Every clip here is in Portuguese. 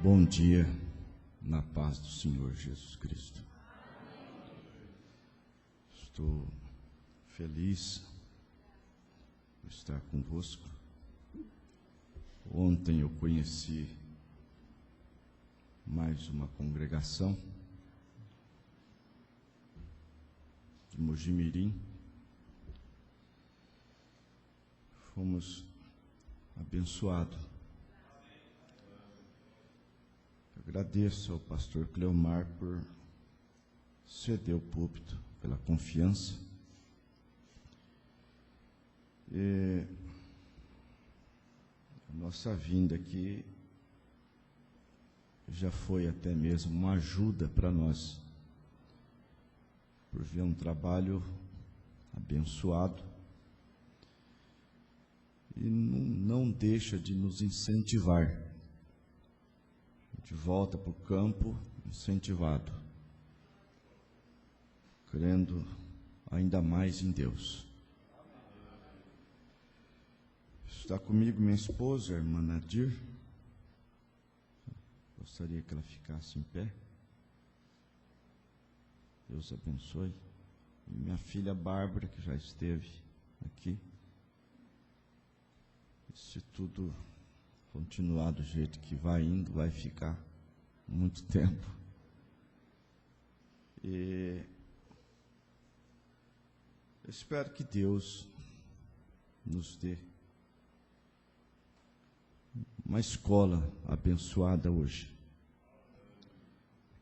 Bom dia, na paz do Senhor Jesus Cristo. Estou feliz por estar convosco. Ontem eu conheci mais uma congregação de Mojimirim. Fomos abençoados. Agradeço ao pastor Cleomar por ceder o púlpito, pela confiança. E a nossa vinda aqui já foi até mesmo uma ajuda para nós, por ver um trabalho abençoado, e não deixa de nos incentivar. De volta para o campo, incentivado, crendo ainda mais em Deus. Está comigo minha esposa, a irmã Nadir. Gostaria que ela ficasse em pé. Deus abençoe. E minha filha Bárbara, que já esteve aqui. E se tudo continuar do jeito que vai indo, vai ficar muito tempo. E eu espero que Deus nos dê uma escola abençoada hoje,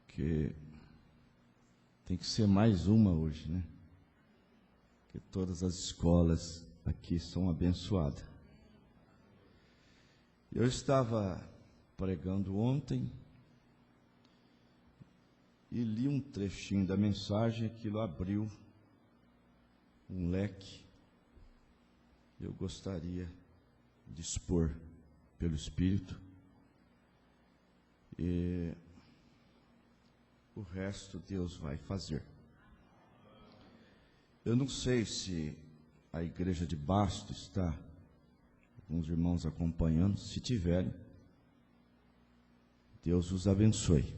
porque tem que ser mais uma hoje, né? Porque todas as escolas aqui são abençoadas. Eu estava pregando ontem e li um trechinho da mensagem, aquilo abriu um leque. Eu gostaria de expor pelo Espírito, e o resto Deus vai fazer. Eu não sei se a igreja de Basto está, alguns irmãos acompanhando. Se tiverem, Deus os abençoe.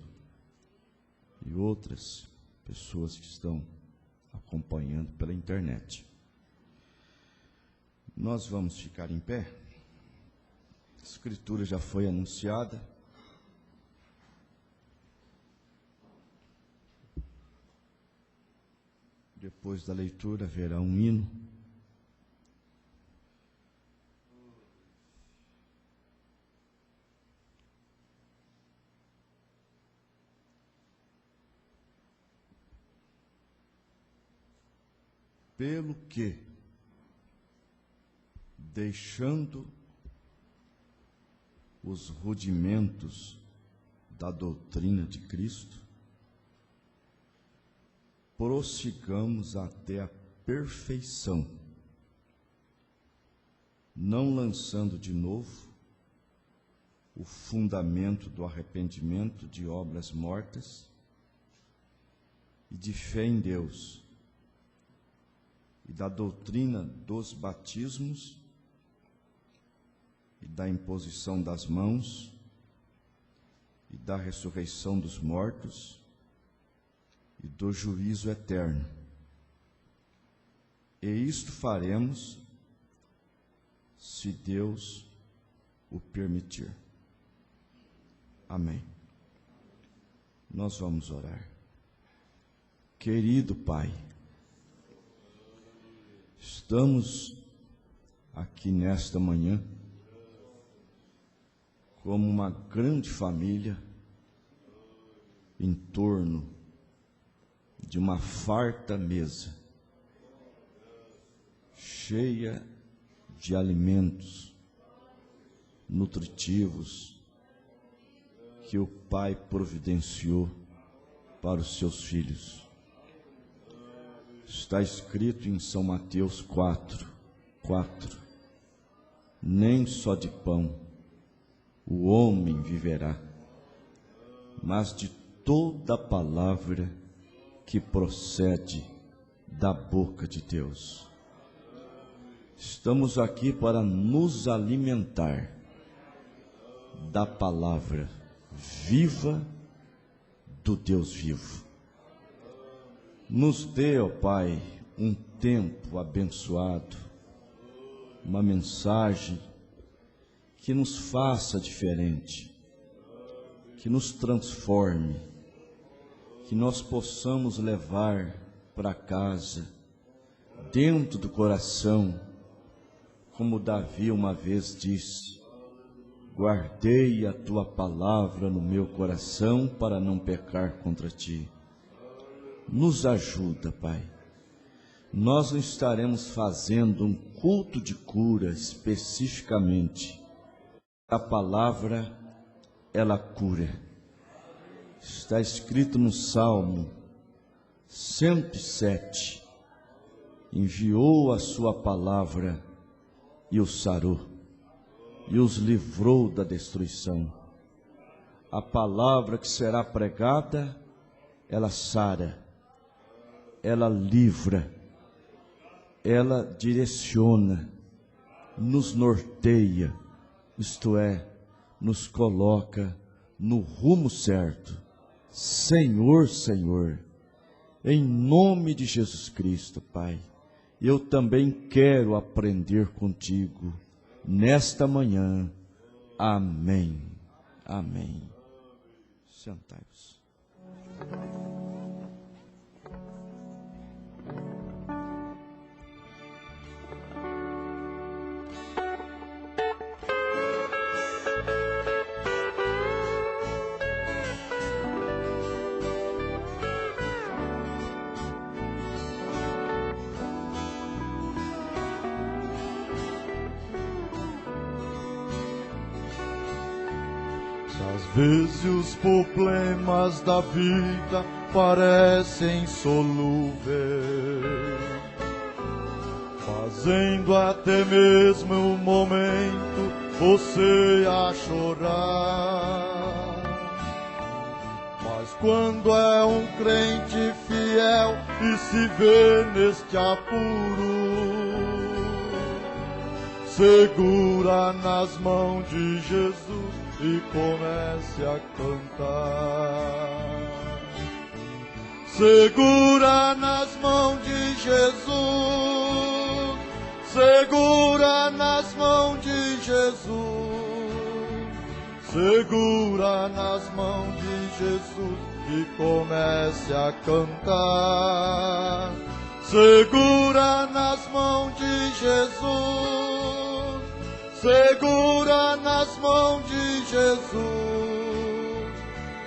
E outras pessoas que estão acompanhando pela internet. Nós vamos ficar em pé. A escritura já foi anunciada. Depois da leitura haverá um hino. Pelo que, deixando os rudimentos da doutrina de Cristo, prossigamos até a perfeição, não lançando de novo o fundamento do arrependimento de obras mortas e de fé em Deus, e da doutrina dos batismos e da imposição das mãos e da ressurreição dos mortos e do juízo eterno. E isto faremos se Deus o permitir. Amém. Nós vamos orar. Querido Pai, estamos aqui nesta manhã como uma grande família em torno de uma farta mesa, cheia de alimentos nutritivos que o Pai providenciou para os seus filhos. Está escrito em São Mateus 4:4, nem só de pão o homem viverá, mas de toda palavra que procede da boca de Deus. Estamos aqui para nos alimentar da palavra viva do Deus vivo. Nos dê, ó Pai, um tempo abençoado, uma mensagem que nos faça diferente, que nos transforme, que nós possamos levar para casa, dentro do coração, como Davi uma vez disse: guardei a tua palavra no meu coração para não pecar contra ti. Nos ajuda, Pai. Nós não estaremos fazendo um culto de cura especificamente. A palavra, ela cura. Está escrito no Salmo 107. Enviou a sua palavra e os sarou, e os livrou da destruição. A palavra que será pregada, ela sara, ela livra, ela direciona, nos norteia, isto é, nos coloca no rumo certo. Senhor, Senhor, em nome de Jesus Cristo, Pai, eu também quero aprender contigo nesta manhã. Amém. Amém. Sentai-vos. Às vezes os problemas da vida parecem insolúveis, fazendo até mesmo um momento você a chorar. Mas quando é um crente fiel e se vê neste apuro, segura nas mãos de Jesus e comece a cantar. Segura nas mãos de Jesus, segura nas mãos de Jesus, segura nas mãos de Jesus e comece a cantar. Segura nas mãos de Jesus, segura nas mãos de Jesus,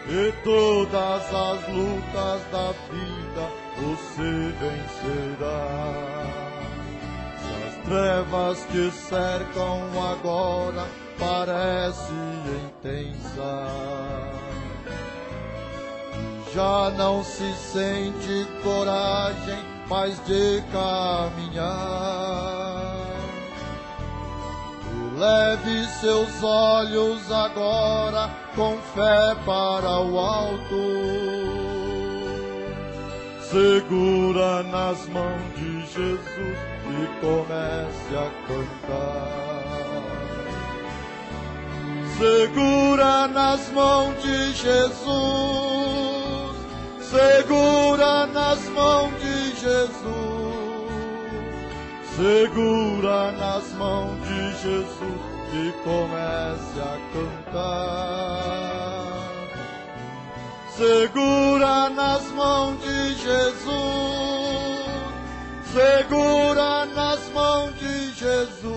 e todas as lutas da vida você vencerá. Se as trevas que cercam agora parecem intensas, já não se sente coragem mais de caminhar, leve seus olhos agora com fé para o alto. Segura nas mãos de Jesus e comece a cantar. Segura nas mãos de Jesus, segura nas mãos de Jesus, segura nas mãos de Jesus e comece a cantar. Segura nas mãos de Jesus, segura nas mãos de Jesus,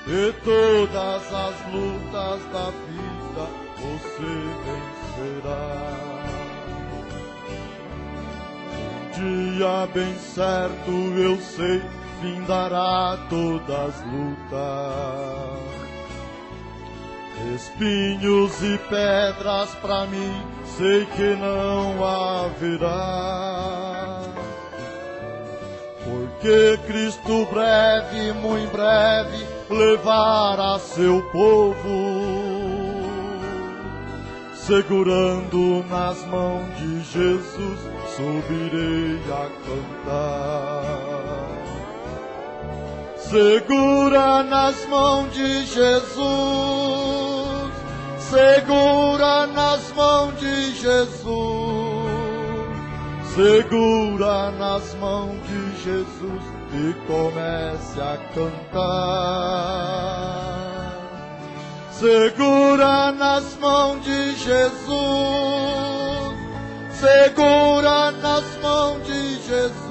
e todas as lutas da vida você vencerá. Dia bem certo eu sei, findará todas as lutas. Espinhos e pedras pra mim sei que não haverá, porque Cristo breve, muito breve, levará seu povo. Segurando nas mãos de Jesus, subirei a cantar. Segura nas mãos de Jesus, Segura nas mãos de Jesus, segura nas mãos de Jesus e comece a cantar. Segura nas mãos de Jesus, segura nas mãos de Jesus,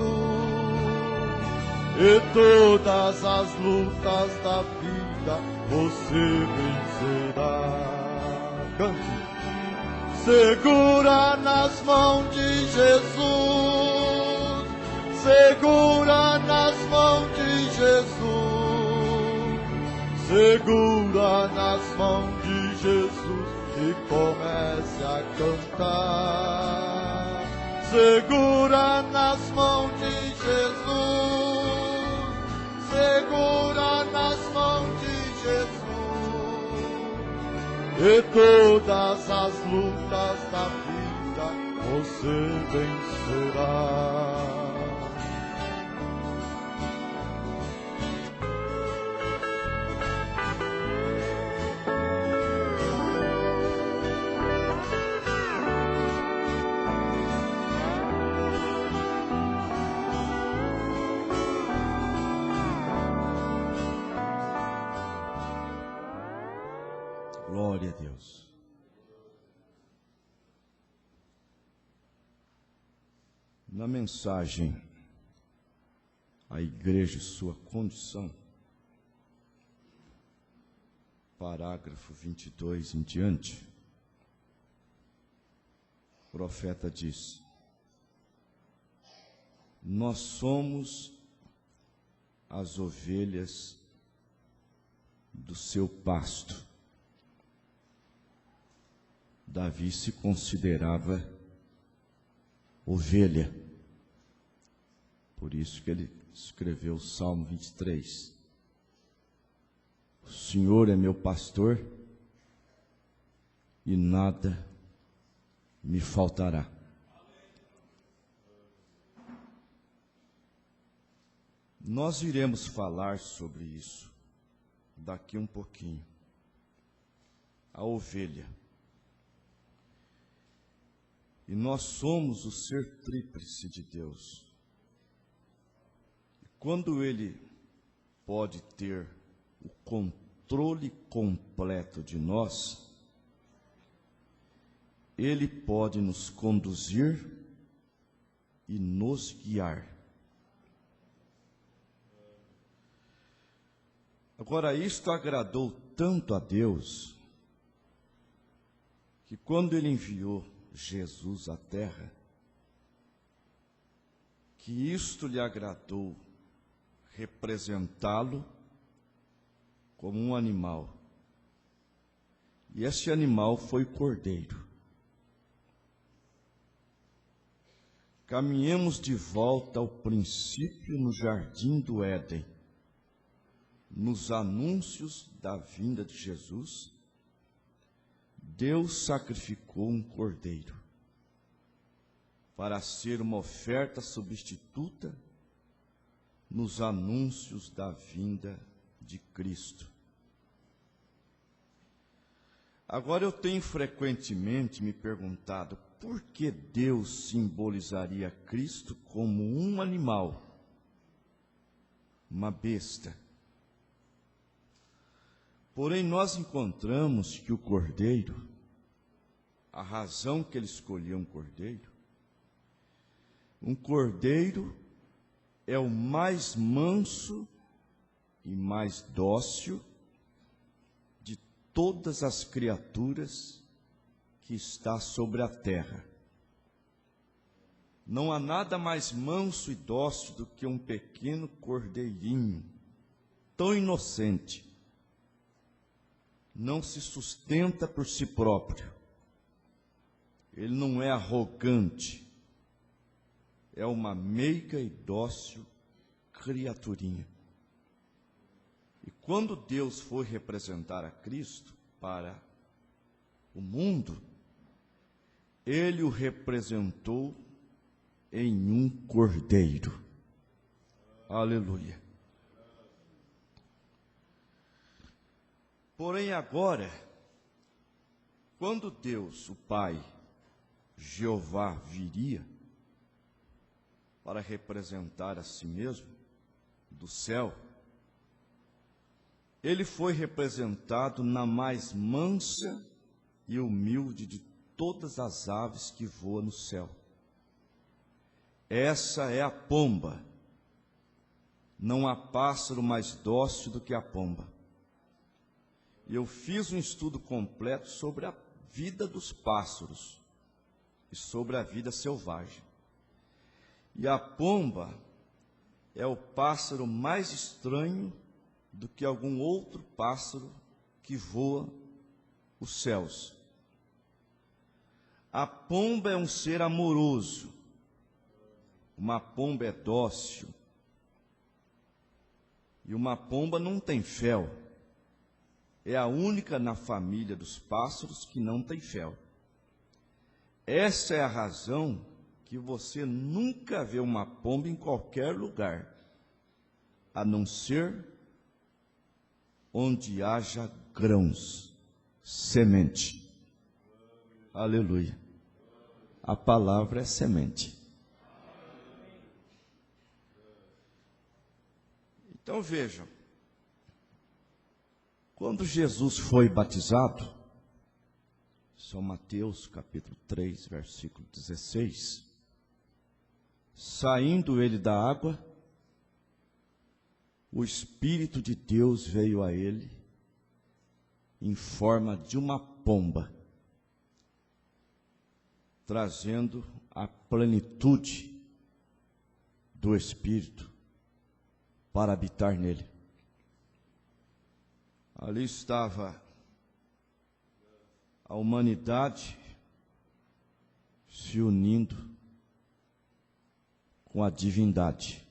e todas as lutas da vida você vencerá. Cante. Segura nas mãos de Jesus, segura nas mãos de Jesus, segura nas mãos de Jesus e comece a cantar. Segura nas mãos de Jesus, segura nas mãos de Jesus, e todas as lutas da vida você vencerá. Glória a Deus. Na mensagem à igreja e sua condição, parágrafo 22 em diante, o profeta diz: nós somos as ovelhas do seu pasto. Davi se considerava ovelha, por isso que ele escreveu o Salmo 23. O Senhor é meu pastor e nada me faltará. Nós iremos falar sobre isso daqui um pouquinho. A ovelha. E nós somos o ser tríplice de Deus. E quando Ele pode ter o controle completo de nós, Ele pode nos conduzir e nos guiar. Agora, isto agradou tanto a Deus, que quando Ele enviou Jesus à terra, que isto lhe agradou representá-lo como um animal. E esse animal foi o cordeiro. Caminhemos de volta ao princípio no jardim do Éden, nos anúncios da vinda de Jesus. Deus sacrificou um cordeiro para ser uma oferta substituta nos anúncios da vinda de Cristo. Agora eu tenho frequentemente me perguntado por que Deus simbolizaria Cristo como um animal, uma besta. Porém, nós encontramos que o cordeiro, a razão que ele escolheu um cordeiro é o mais manso e mais dócil de todas as criaturas que está sobre a terra. Não há nada mais manso e dócil do que um pequeno cordeirinho, tão inocente. Não se sustenta por si próprio. Ele não é arrogante. É uma meiga e dócil criaturinha. E quando Deus foi representar a Cristo para o mundo, Ele o representou em um cordeiro. Aleluia. Porém agora, quando Deus, o Pai, Jeová, viria para representar a si mesmo do céu, ele foi representado na mais mansa e humilde de todas as aves que voam no céu. Essa é a pomba. Não há pássaro mais dócil do que a pomba. E eu fiz um estudo completo sobre a vida dos pássaros e sobre a vida selvagem. E a pomba é o pássaro mais estranho do que algum outro pássaro que voa os céus. A pomba é um ser amoroso. Uma pomba é dócil. E uma pomba não tem fel. É a única na família dos pássaros que não tem fel. Essa é a razão que você nunca vê uma pomba em qualquer lugar, a não ser onde haja grãos, semente. Aleluia. A palavra é semente. Então vejam, quando Jesus foi batizado, São Mateus capítulo 3, versículo 16, saindo ele da água, o Espírito de Deus veio a ele em forma de uma pomba, trazendo a plenitude do Espírito para habitar nele. Ali estava a humanidade se unindo com a divindade,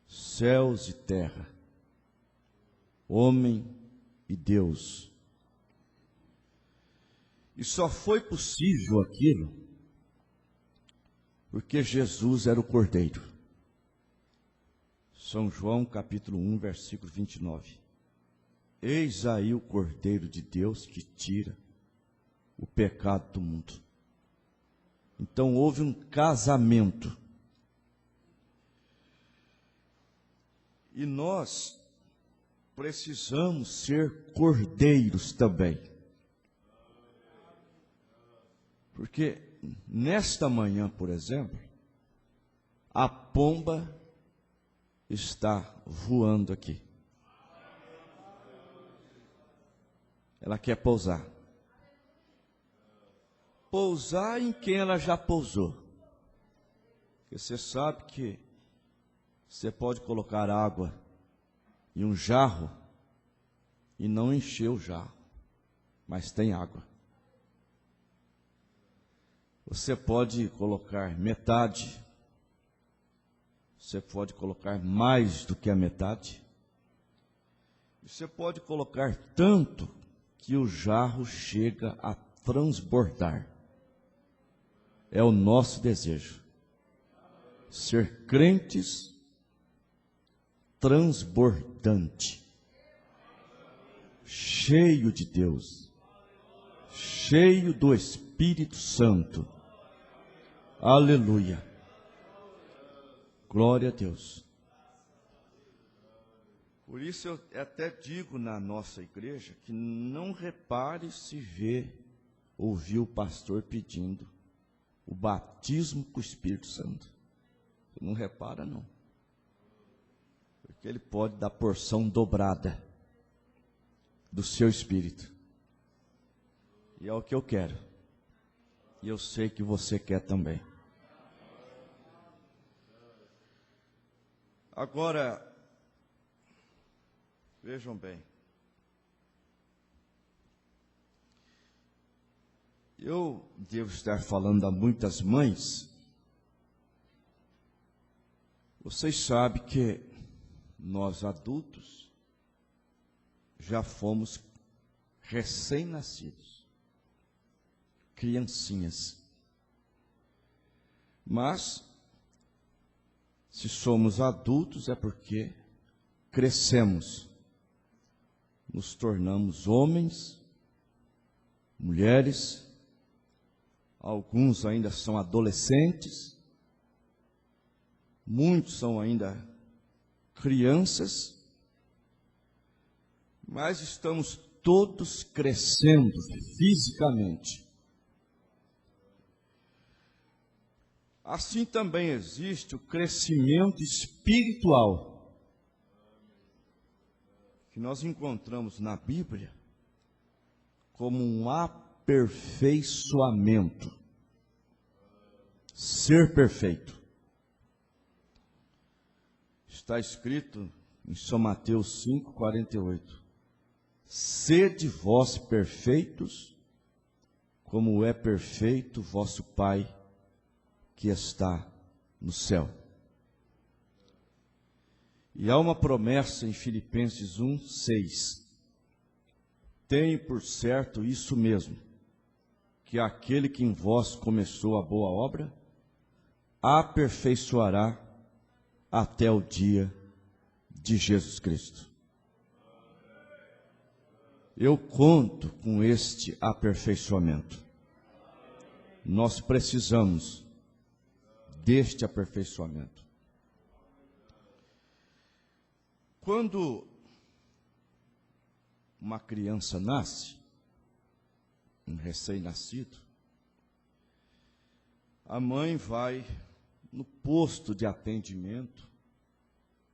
céus e terra, homem e Deus. E só foi possível aquilo porque Jesus era o Cordeiro. São João capítulo 1, versículo 29. Eis aí o Cordeiro de Deus que tira o pecado do mundo. Então houve um casamento. E nós precisamos ser cordeiros também. Porque nesta manhã, por exemplo, a pomba está voando aqui. Ela quer pousar. Pousar em quem ela já pousou. Porque você sabe que você pode colocar água em um jarro e não encher o jarro, mas tem água. Você pode colocar metade, você pode colocar mais do que a metade, você pode colocar tanto que o jarro chega a transbordar. É o nosso desejo, ser crentes transbordante, cheio de Deus, cheio do Espírito Santo. Aleluia. Glória a Deus. Por isso eu até digo na nossa igreja que não repare se vê, ouvir o pastor pedindo o batismo com o Espírito Santo. Não repara não. Porque ele pode dar porção dobrada do seu espírito. E é o que eu quero. E eu sei que você quer também. Agora, vejam bem. Eu devo estar falando a muitas mães. Vocês sabem que nós adultos já fomos recém-nascidos, criancinhas. Mas, se somos adultos é porque crescemos, nos tornamos homens mulheres, alguns ainda são adolescentes, muitos são ainda crianças, mas estamos todos crescendo fisicamente. Assim também existe o crescimento espiritual, que nós encontramos na Bíblia como um aperfeiçoamento, ser perfeito. Está escrito em São Mateus 5,48, sede vós perfeitos, como é perfeito vosso Pai que está no céu. E há uma promessa em Filipenses 1:6. Tenho por certo isso mesmo, que aquele que em vós começou a boa obra, aperfeiçoará até o dia de Jesus Cristo. Eu conto com este aperfeiçoamento. Nós precisamos deste aperfeiçoamento. Quando uma criança nasce, um recém-nascido, a mãe vai no posto de atendimento,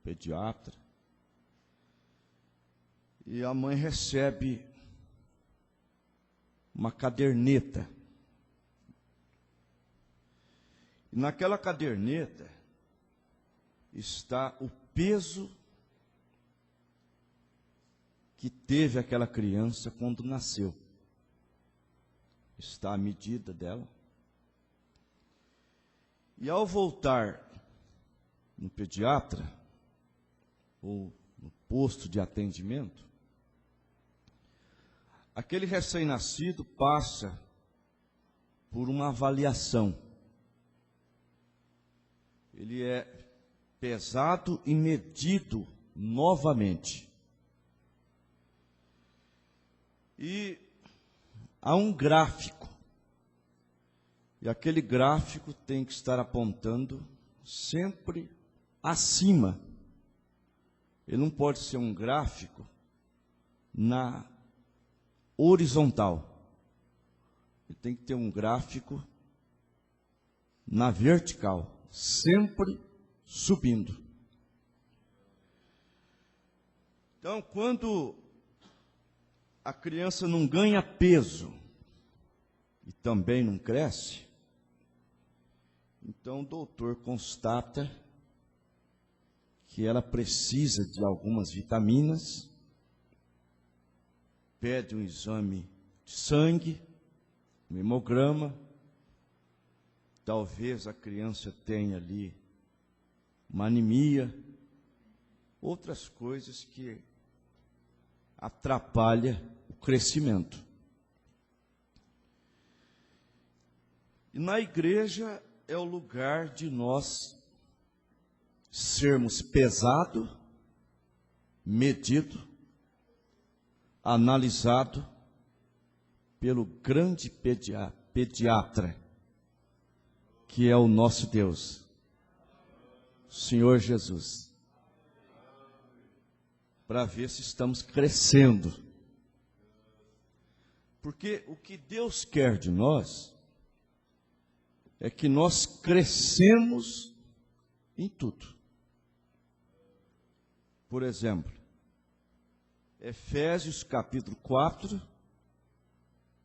pediatra, e a mãe recebe uma caderneta. E naquela caderneta está o peso que teve aquela criança quando nasceu. Está a medida dela. E ao voltar no pediatra, ou no posto de atendimento, aquele recém-nascido passa por uma avaliação. Ele é pesado e medido novamente. E há um gráfico. E aquele gráfico tem que estar apontando sempre acima. Ele não pode ser um gráfico na horizontal. Ele tem que ter um gráfico na vertical, sempre subindo. Então, quando a criança não ganha peso e também não cresce, então o doutor constata que ela precisa de algumas vitaminas, pede um exame de sangue, um hemograma, talvez a criança tenha ali uma anemia, outras coisas que atrapalham o crescimento. E na igreja é o lugar de nós sermos pesado, medido, analisado pelo grande pediatra, que é o nosso Deus, Senhor Jesus, para ver se estamos crescendo. Porque o que Deus quer de nós é que nós crescemos em tudo. Por exemplo, Efésios capítulo 4,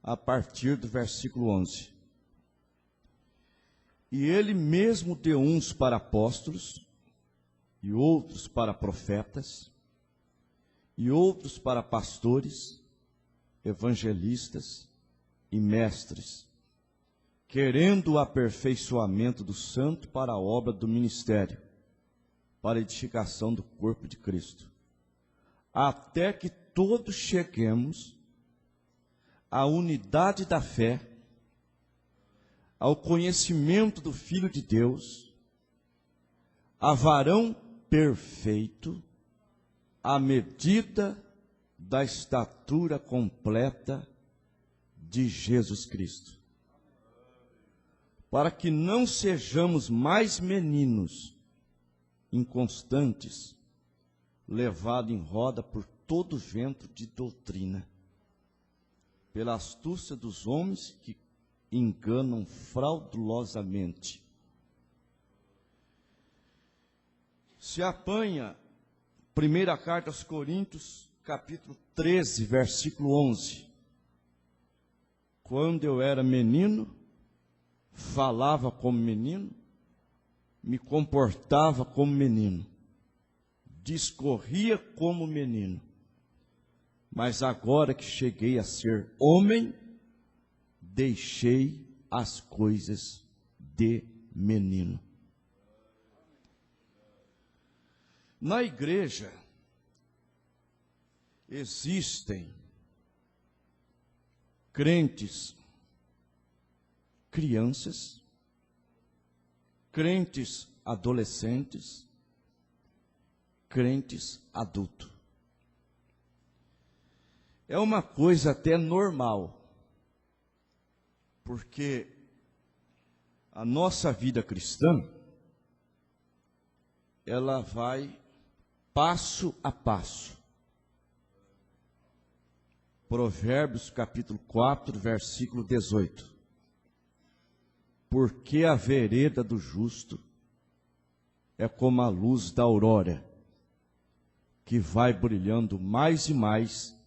a partir do versículo 11. E ele mesmo deu uns para apóstolos, e outros para profetas, e outros para pastores, evangelistas e mestres, querendo o aperfeiçoamento do santo para a obra do ministério, para a edificação do corpo de Cristo, até que todos cheguemos à unidade da fé, ao conhecimento do Filho de Deus, a varão perfeito, à medida da estatura completa de Jesus Cristo. Para que não sejamos mais meninos inconstantes, levados em roda por todo vento de doutrina, pela astúcia dos homens que enganam fraudulosamente. Se apanha, primeira carta aos Coríntios, capítulo 13, versículo 11. Quando eu era menino, falava como menino, me comportava como menino, discorria como menino. Mas agora que cheguei a ser homem, deixei as coisas de menino. Na igreja, existem crentes, crianças, crentes adolescentes, crentes adultos. É uma coisa até normal, porque a nossa vida cristã, ela vai passo a passo. Provérbios capítulo 4, versículo 18. Porque a vereda do justo é como a luz da aurora, que vai brilhando mais e mais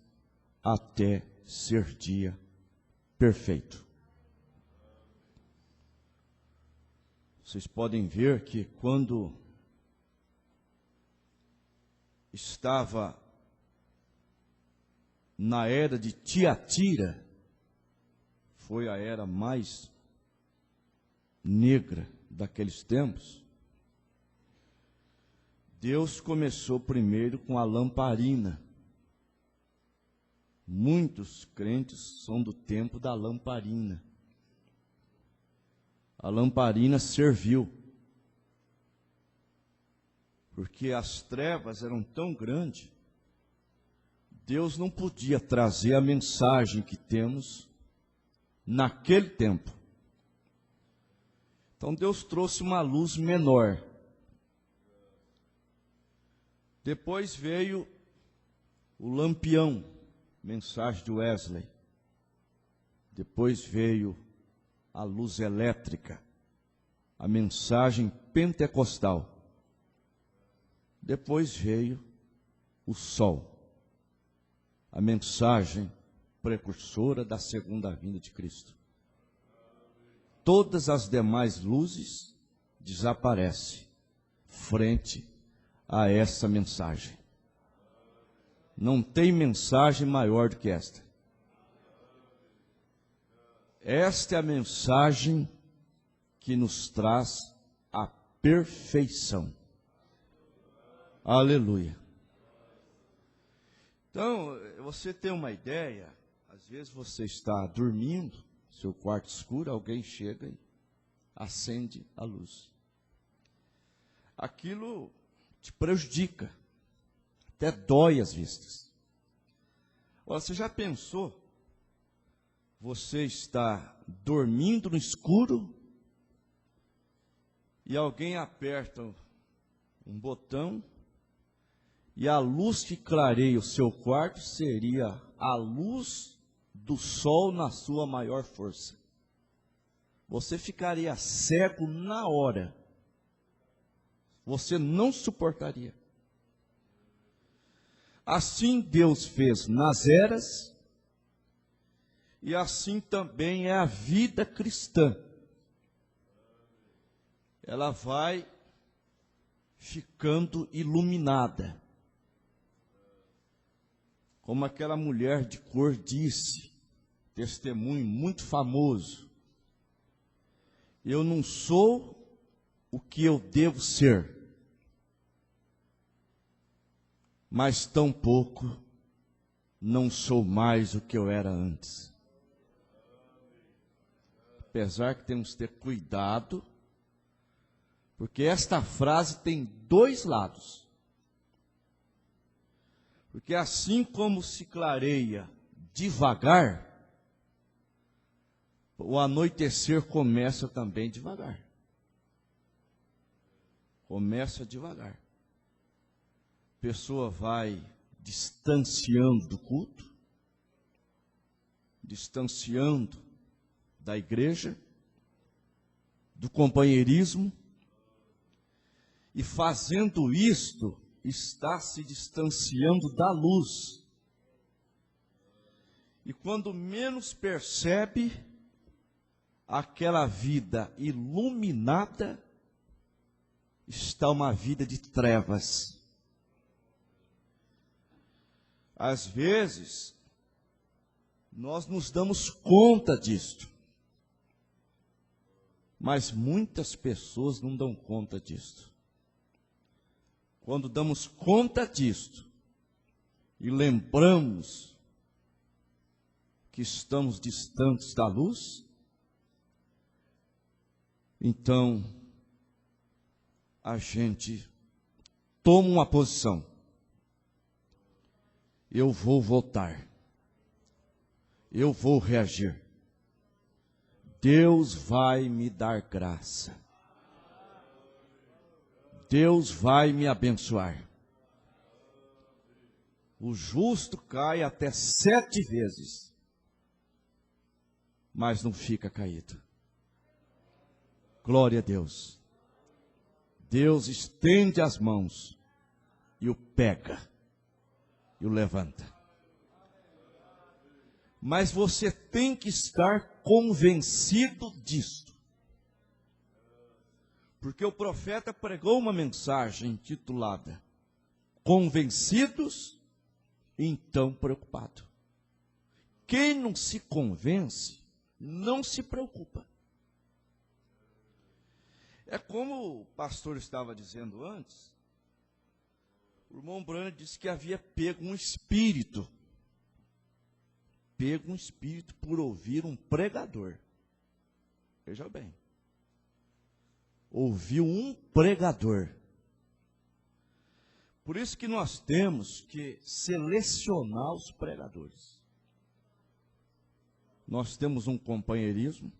até ser dia perfeito. Vocês podem ver que quando estava na era de Tiatira, foi a era mais negra daqueles tempos, Deus começou primeiro com a lamparina. Muitos crentes são do tempo da lamparina. A lamparina serviu, porque as trevas eram tão grandes, Deus não podia trazer a mensagem que temos naquele tempo. Então Deus trouxe uma luz menor. Depois veio o lampião, mensagem de Wesley. Depois veio a luz elétrica, a mensagem pentecostal. Depois veio o sol, a mensagem precursora da segunda vinda de Cristo. Todas as demais luzes desaparecem frente a essa mensagem. Não tem mensagem maior do que esta. Esta é a mensagem que nos traz a perfeição. Aleluia. Então, você tem uma ideia, às vezes você está dormindo, seu quarto escuro, alguém chega e acende a luz. Aquilo te prejudica, até dói as vistas. Olha, você já pensou? Você está dormindo no escuro e alguém aperta um botão e a luz que clareia o seu quarto seria a luz do sol na sua maior força. Você ficaria cego na hora. Você não suportaria. Assim Deus fez nas eras, e assim também é a vida cristã. Ela vai ficando iluminada. Como aquela mulher de cor disse, testemunho muito famoso: eu não sou o que eu devo ser, mas tampouco não sou mais o que eu era antes. Apesar que temos que ter cuidado, porque esta frase tem dois lados. Porque assim como se clareia devagar, O anoitecer começa também devagar. Começa devagar. A pessoa vai distanciando do culto, distanciando da igreja, do companheirismo, e fazendo isto, está se distanciando da luz. E quando menos percebe, aquela vida iluminada está uma vida de trevas. Às vezes, nós nos damos conta disto, mas muitas pessoas não dão conta disto. Quando damos conta disto e lembramos que estamos distantes da luz, então a gente toma uma posição. Eu vou votar. Eu vou reagir. Deus vai me dar graça. Deus vai me abençoar. O justo cai até 7 vezes, mas não fica caído. Glória a Deus. Deus estende as mãos e o pega e o levanta. Mas você tem que estar convencido disto. Porque o profeta pregou uma mensagem intitulada Convencidos, então preocupado. Quem não se convence, não se preocupa. É como o pastor estava dizendo antes, o irmão Branham disse que havia pego um espírito por ouvir um pregador. Veja bem. Ouviu um pregador. Por isso que nós temos que selecionar os pregadores. Nós temos um companheirismo.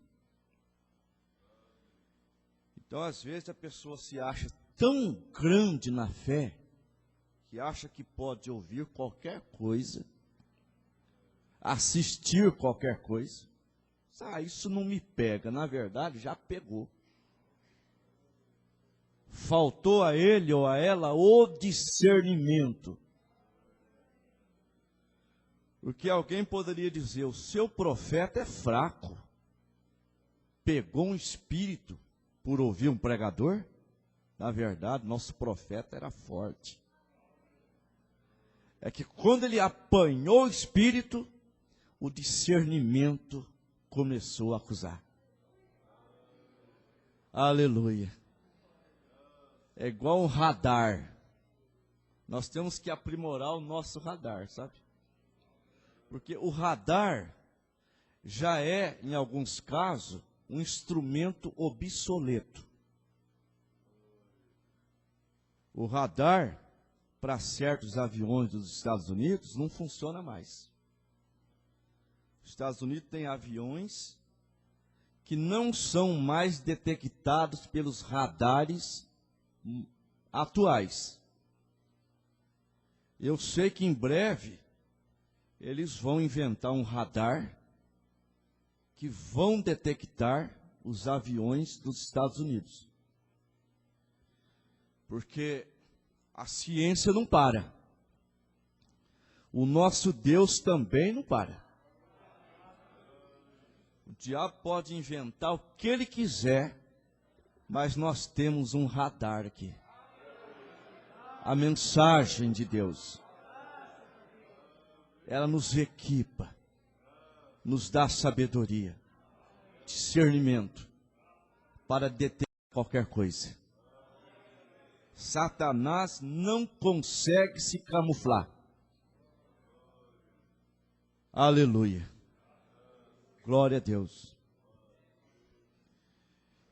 Então, às vezes, a pessoa se acha tão grande na fé, que acha que pode ouvir qualquer coisa, assistir qualquer coisa. Isso não me pega. Na verdade, já pegou. Faltou a ele ou a ela o discernimento. Porque alguém poderia dizer, o seu profeta é fraco. Pegou um espírito por ouvir um pregador? Na verdade, nosso profeta era forte. É que quando ele apanhou o espírito, o discernimento começou a acusar. Aleluia. É igual um radar. Nós temos que aprimorar o nosso radar, sabe? Porque o radar já é, em alguns casos, um instrumento obsoleto. O radar, para certos aviões dos Estados Unidos, não funciona mais. Os Estados Unidos têm aviões que não são mais detectados pelos radares atuais. Eu sei que em breve eles vão inventar um radar que vão detectar os aviões dos Estados Unidos. Porque a ciência não para. O nosso Deus também não para. O diabo pode inventar o que ele quiser, mas nós temos um radar aqui. A mensagem de Deus. Ela nos equipa, nos dá sabedoria, discernimento, para detectar qualquer coisa. Satanás não consegue se camuflar. Aleluia. Glória a Deus.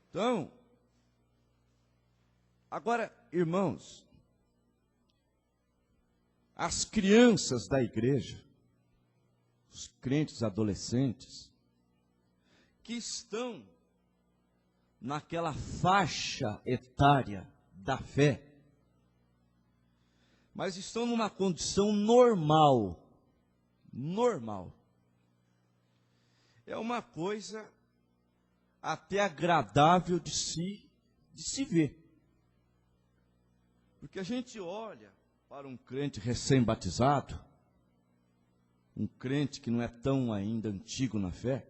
Então, agora, irmãos, as crianças da igreja, os crentes adolescentes, que estão naquela faixa etária da fé, mas estão numa condição normal. É uma coisa até agradável de se ver. Porque a gente olha para um crente recém-batizado, um crente que não é tão ainda antigo na fé,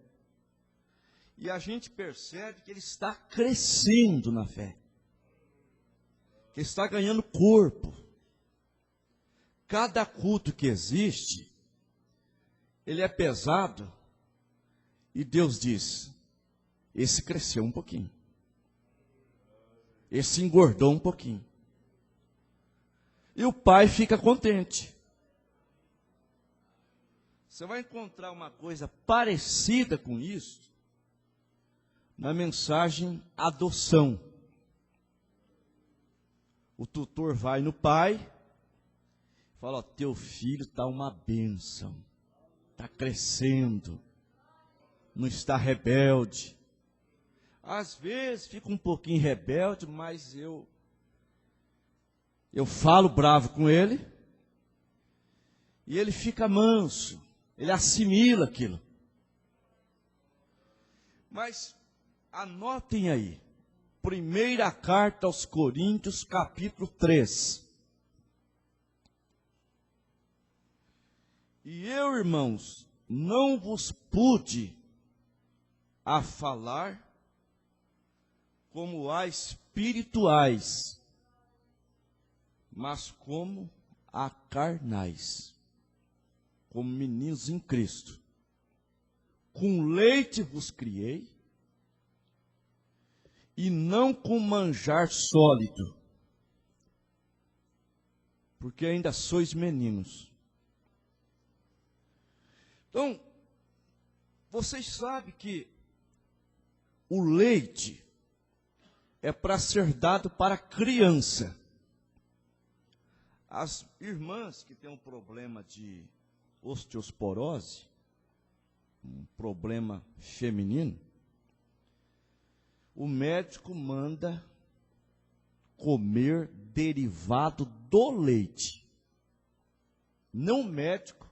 e a gente percebe que ele está crescendo na fé, que está ganhando corpo. Cada culto que existe, ele é pesado, e Deus diz, esse cresceu um pouquinho, esse engordou um pouquinho. E o pai fica contente. Você vai encontrar uma coisa parecida com isso na mensagem adoção. O tutor vai no pai, fala, teu filho está uma bênção, está crescendo, não está rebelde. Às vezes fica um pouquinho rebelde, mas eu falo bravo com ele, e ele fica manso, ele assimila aquilo. Mas anotem aí, 1ª carta aos Coríntios, capítulo 3. E eu, irmãos, não vos pude a falar como a espirituais, mas como a carnais, como meninos em Cristo. Com leite vos criei, e não com manjar sólido, porque ainda sois meninos. Então, vocês sabem que o leite é para ser dado para criança. As irmãs que têm um problema de osteoporose, um problema feminino, o médico manda comer derivado do leite. Não o médico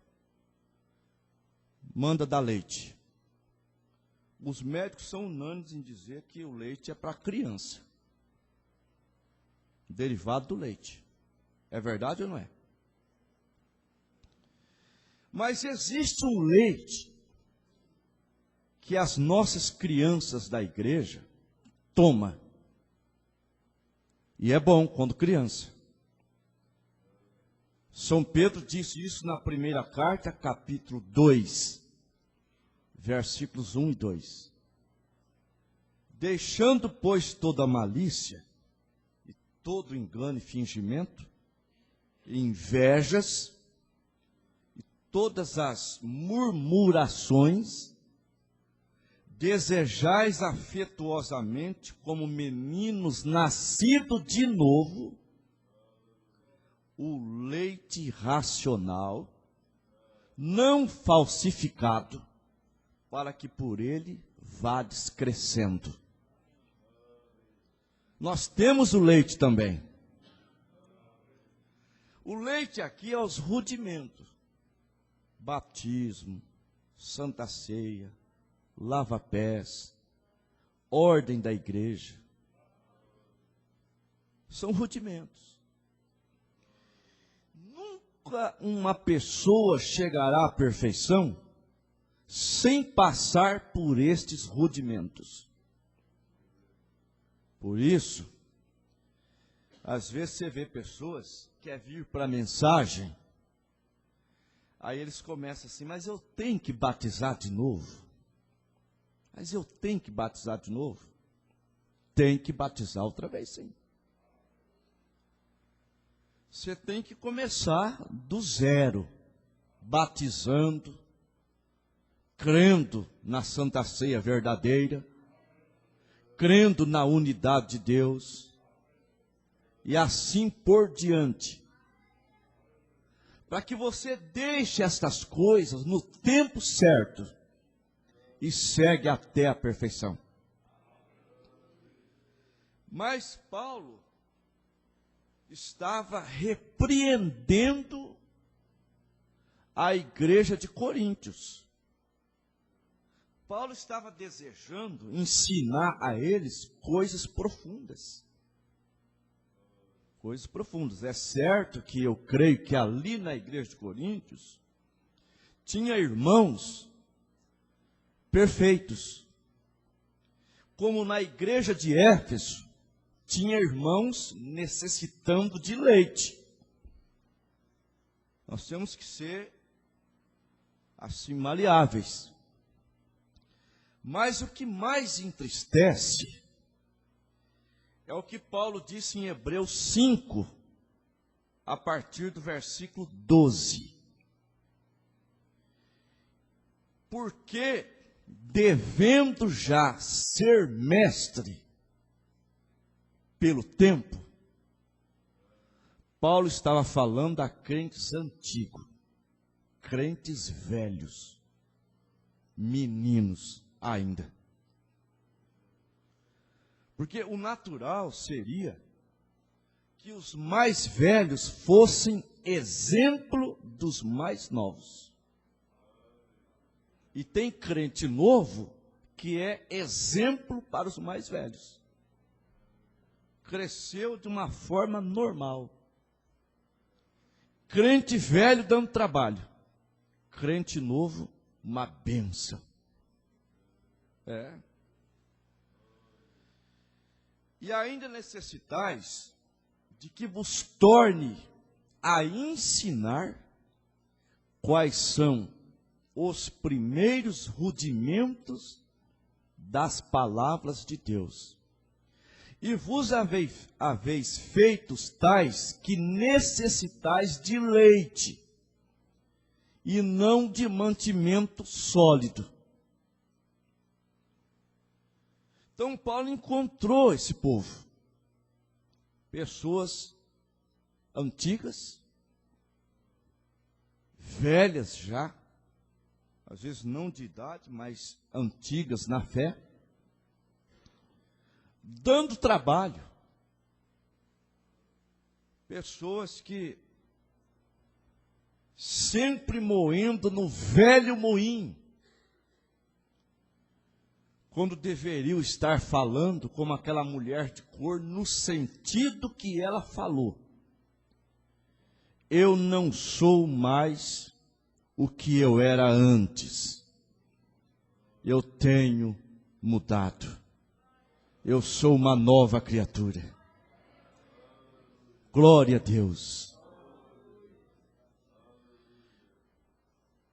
manda dar leite. Os médicos são unânimes em dizer que o leite é para criança. Derivado do leite. É verdade ou não é? Mas existe um leite que as nossas crianças da igreja tomam. E é bom quando criança. São Pedro disse isso na 1ª carta, capítulo 2, versículos 1 e 2. Deixando, pois, toda a malícia, e todo engano e fingimento, invejas, e todas as murmurações, desejais afetuosamente, como meninos nascidos de novo, o leite racional, não falsificado, para que por ele vades crescendo. Nós temos o leite também. O leite aqui é os rudimentos. Batismo, Santa Ceia, lava-pés, ordem da igreja. São rudimentos. Nunca uma pessoa chegará à perfeição sem passar por estes rudimentos. Por isso, às vezes você vê pessoas que querem vir para a mensagem, aí eles começam assim, mas eu tenho que batizar de novo. Mas eu tenho que batizar de novo? Tem que batizar outra vez, sim. Você tem que começar do zero, batizando, crendo na Santa Ceia verdadeira, crendo na unidade de Deus, e assim por diante. Para que você deixe estas coisas no tempo certo, e segue até a perfeição. Mas Paulo estava repreendendo a igreja de Coríntios. Paulo estava desejando ensinar a eles coisas profundas. Coisas profundas. É certo que eu creio que ali na igreja de Coríntios tinha irmãos perfeitos. Como na igreja de Éfeso tinha irmãos necessitando de leite. Nós temos que ser assim maleáveis. Mas o que mais entristece é o que Paulo disse em Hebreus 5, a partir do versículo 12. Porque, devendo já ser mestre pelo tempo, Paulo estava falando a crentes antigos, crentes velhos, meninos ainda. Porque o natural seria que os mais velhos fossem exemplo dos mais novos. E tem crente novo que é exemplo para os mais velhos. Cresceu de uma forma normal. Crente velho dando trabalho. Crente novo, uma bênção. E ainda necessitais de que vos torne a ensinar quais são os primeiros rudimentos das palavras de Deus. E vos haveis feitos tais que necessitais de leite, e não de mantimento sólido. Então Paulo encontrou esse povo, pessoas antigas, velhas já, às vezes não de idade, mas antigas na fé, dando trabalho. Pessoas que sempre moendo no velho moinho, quando deveriam estar falando como aquela mulher de cor, no sentido que ela falou. Eu não sou mais o que eu era antes. Eu tenho mudado. Eu sou uma nova criatura. Glória a Deus.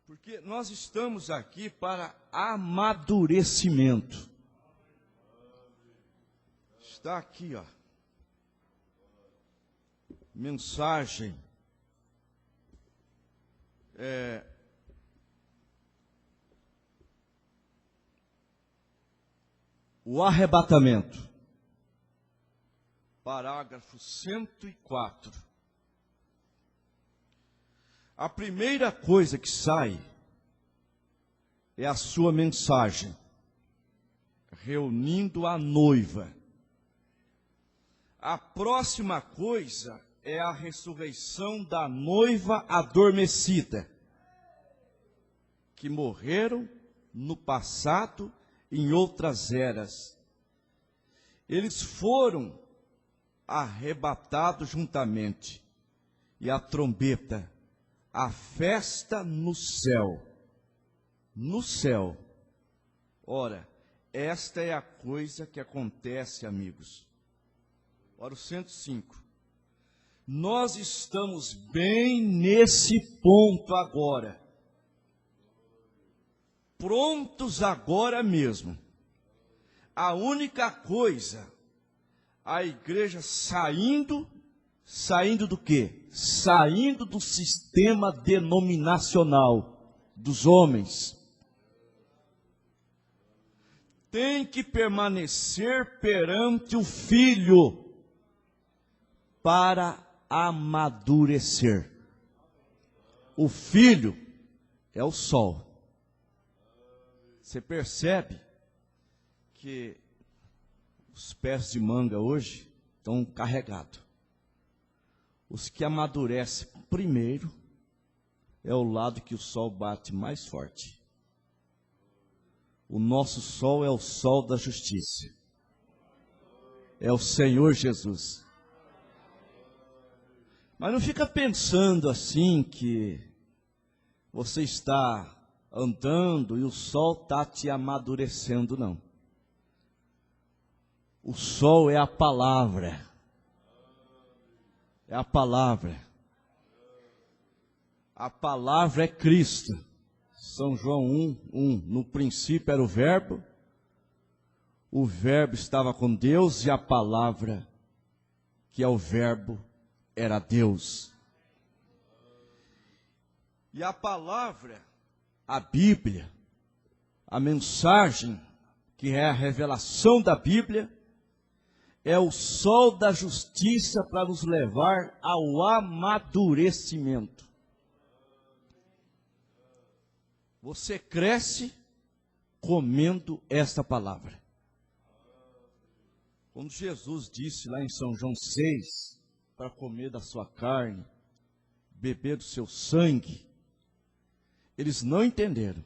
Porque nós estamos aqui para amadurecimento. Está aqui, ó. Mensagem. O arrebatamento. Parágrafo 104. A primeira coisa que sai é a sua mensagem, reunindo a noiva. A próxima coisa é a ressurreição da noiva adormecida, que morreram no passado, em outras eras. Eles foram arrebatados juntamente, e a trombeta, a festa no céu. No céu. Ora, esta é a coisa que acontece, amigos. Ora, o 105. Nós estamos bem nesse ponto agora. Prontos agora mesmo. A única coisa, a igreja saindo do quê? Saindo do sistema denominacional dos homens. Tem que permanecer perante o Filho para amadurecer. O Filho é o sol. Você percebe que os pés de manga hoje estão carregados. Os que amadurecem primeiro é o lado que o sol bate mais forte. O nosso sol é o sol da justiça. É o Senhor Jesus. Mas não fica pensando assim que você está andando e o sol está te amadurecendo, não. O sol é a palavra. É a palavra. A palavra é Cristo. São João 1:1. No princípio era o verbo estava com Deus e a palavra, que é o verbo, era Deus. E a palavra, a Bíblia, a mensagem, que é a revelação da Bíblia, é o sol da justiça para nos levar ao amadurecimento. Você cresce comendo esta palavra. Quando Jesus disse lá em São João 6, para comer da sua carne, beber do seu sangue, eles não entenderam.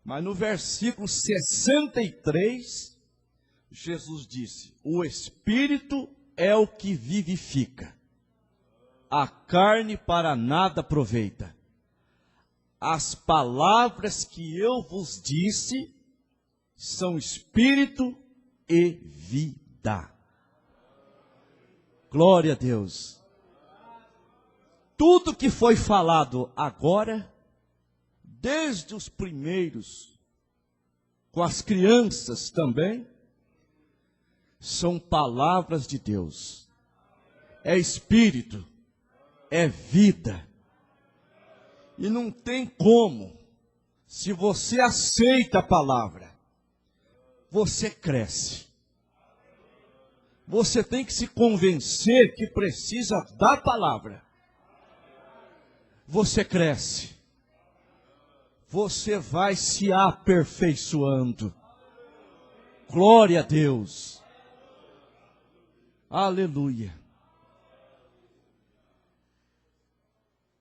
Mas no versículo 63, Jesus disse: o Espírito é o que vivifica, a carne para nada aproveita. As palavras que eu vos disse são Espírito e vida. Glória a Deus. Tudo que foi falado agora, desde os primeiros, com as crianças também, são palavras de Deus. É Espírito, é vida. E não tem como, se você aceita a palavra, você cresce. Você tem que se convencer que precisa da palavra. Você cresce. Você vai se aperfeiçoando. Glória a Deus. Aleluia.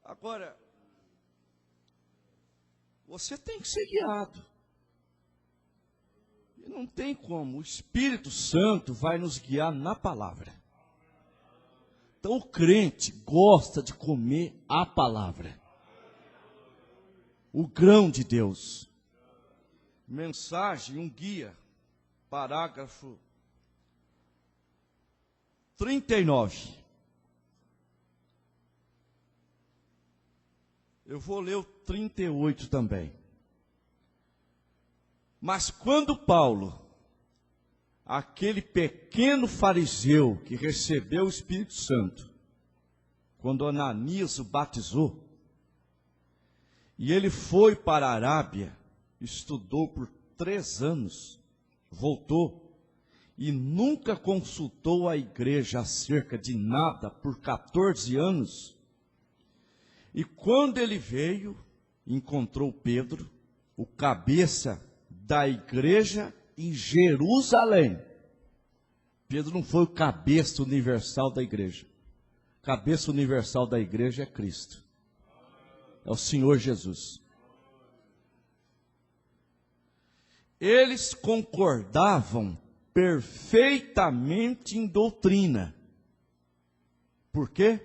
Agora, você tem que ser guiado. E não tem como. O Espírito Santo vai nos guiar na palavra. Então o crente gosta de comer a palavra. O grão de Deus. Mensagem, um guia. Parágrafo 39. Eu vou ler o 38 também. Mas quando Paulo, aquele pequeno fariseu que recebeu o Espírito Santo, quando Ananias o batizou, e ele foi para a Arábia, estudou por 3 anos, voltou, e nunca consultou a igreja acerca de nada por 14 anos, e quando ele veio, encontrou Pedro, o cabeça da igreja em Jerusalém. Pedro não foi o cabeça universal da igreja. Cabeça universal da igreja é Cristo. É o Senhor Jesus. Eles concordavam perfeitamente em doutrina. Por quê?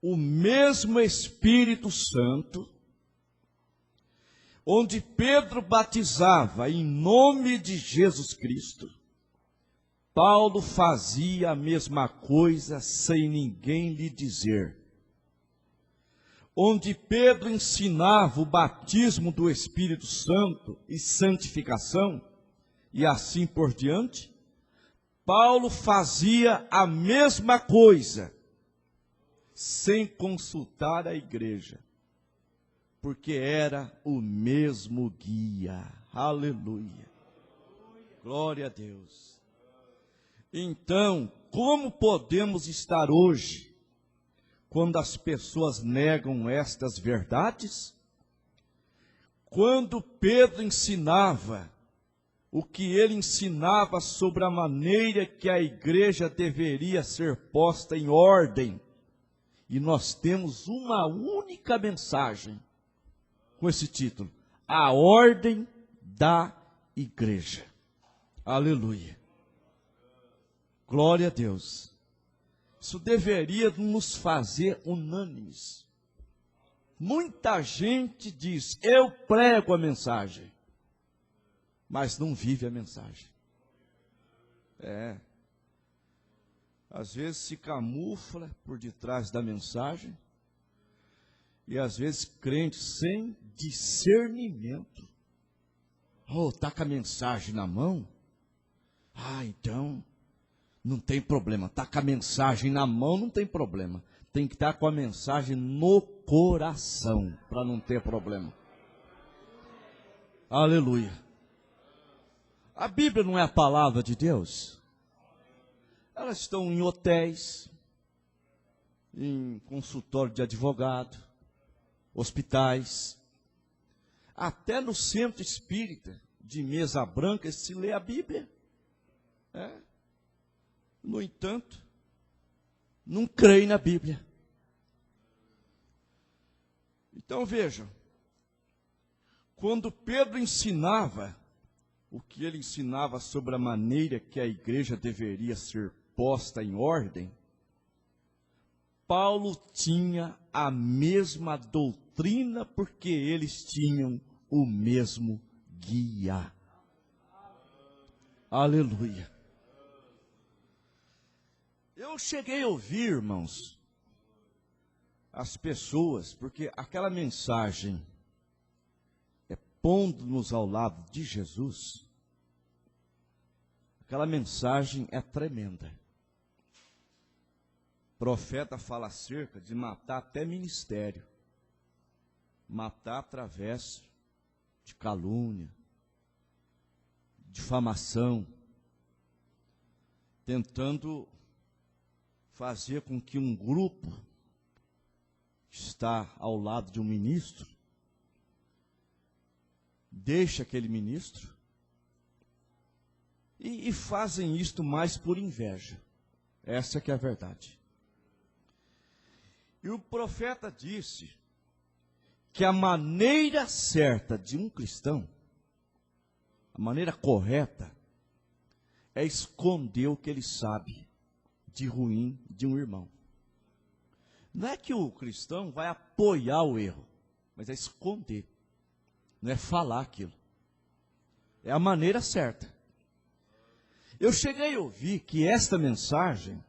O mesmo Espírito Santo, onde Pedro batizava em nome de Jesus Cristo, Paulo fazia a mesma coisa sem ninguém lhe dizer. Onde Pedro ensinava o batismo do Espírito Santo e santificação, e assim por diante, Paulo fazia a mesma coisa, sem consultar a igreja, porque era o mesmo guia. Aleluia. Glória a Deus. Então, como podemos estar hoje, quando as pessoas negam estas verdades? quando Pedro ensinava o que ele ensinava sobre a maneira que a igreja deveria ser posta em ordem, e nós temos uma única mensagem com esse título: a ordem da igreja. Aleluia. Glória a Deus. Isso deveria nos fazer unânimes. Muita gente diz: eu prego a mensagem, mas não vive a mensagem. Às vezes se camufla por detrás da mensagem, e às vezes crente sem discernimento. Está com a mensagem na mão? Então não tem problema. Está com a mensagem na mão, não tem problema. Tem que estar com a mensagem no coração, para não ter problema. Aleluia. A Bíblia não é a palavra de Deus? Elas estão em hotéis, em consultório de advogado, hospitais, até no centro espírita de mesa branca se lê a Bíblia. No entanto, não creem na Bíblia. Então vejam, quando Pedro ensinava o que ele ensinava sobre a maneira que a igreja deveria ser posta em ordem, Paulo tinha a mesma doutrina, porque eles tinham o mesmo guia. Aleluia. Eu cheguei a ouvir, irmãos, as pessoas, porque aquela mensagem pondo-nos ao lado de Jesus, aquela mensagem é tremenda. O profeta fala acerca de matar até ministério, matar através de calúnia, difamação, tentando fazer com que um grupo que está ao lado de um ministro deixe aquele ministro, e fazem isto mais por inveja. Essa que é a verdade. E o profeta disse que a maneira certa de um cristão, a maneira correta, é esconder o que ele sabe de ruim de um irmão. Não é que o cristão vai apoiar o erro, mas é esconder. Não é falar aquilo. É a maneira certa. Eu cheguei a ouvir que esta mensagem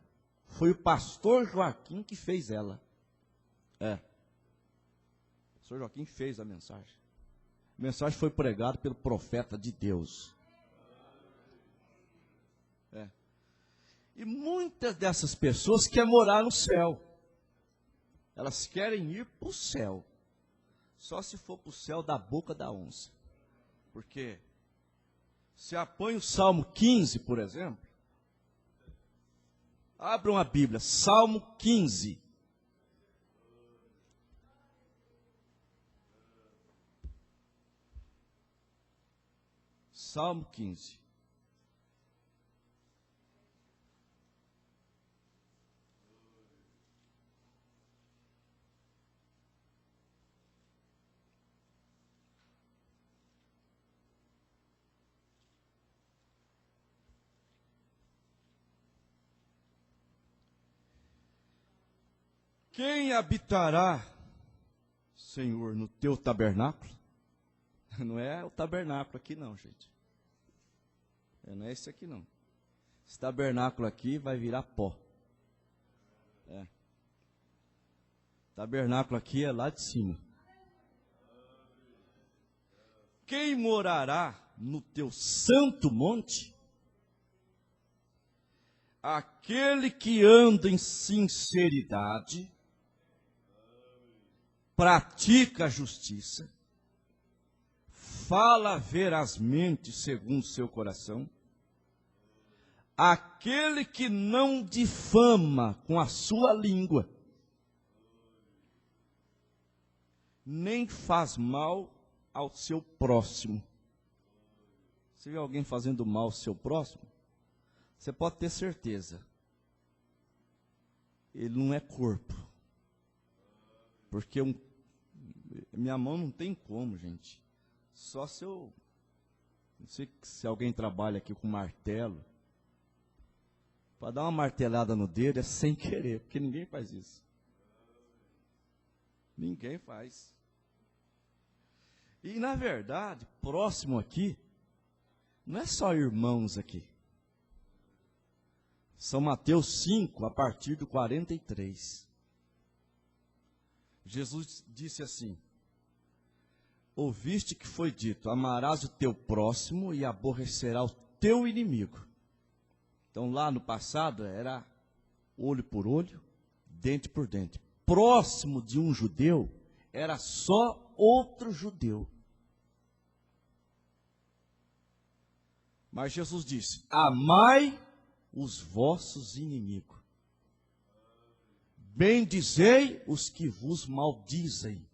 foi o pastor Joaquim que fez ela. O pastor Joaquim fez a mensagem. A mensagem foi pregada pelo profeta de Deus. E muitas dessas pessoas querem morar no céu. Elas querem ir para o céu. Só se for para o céu da boca da onça. Porque se apanha o Salmo 15, por exemplo, abram a Bíblia, Salmo 15. Salmo 15. Quem habitará, Senhor, no teu tabernáculo? Não é o tabernáculo aqui não, gente. Não é esse aqui não. Esse tabernáculo aqui vai virar pó. Tabernáculo aqui é lá de cima. Quem morará no teu santo monte? Aquele que anda em sinceridade, pratica a justiça, fala verazmente segundo seu coração, aquele que não difama com a sua língua, nem faz mal ao seu próximo. Se vê alguém fazendo mal ao seu próximo, você pode ter certeza, ele não é corpo. Porque minha mão não tem como, gente. Só se eu... Não sei se alguém trabalha aqui com martelo. Para dar uma martelada no dedo é sem querer, porque ninguém faz isso. Ninguém faz. E, na verdade, próximo aqui, não é só irmãos aqui. São Mateus 5, a partir do 43. Jesus disse assim: ouviste que foi dito, amarás o teu próximo e aborrecerás o teu inimigo. Então, lá no passado, era olho por olho, dente por dente. Próximo de um judeu, era só outro judeu. Mas Jesus disse: amai os vossos inimigos. Bendizei os que vos maldizem.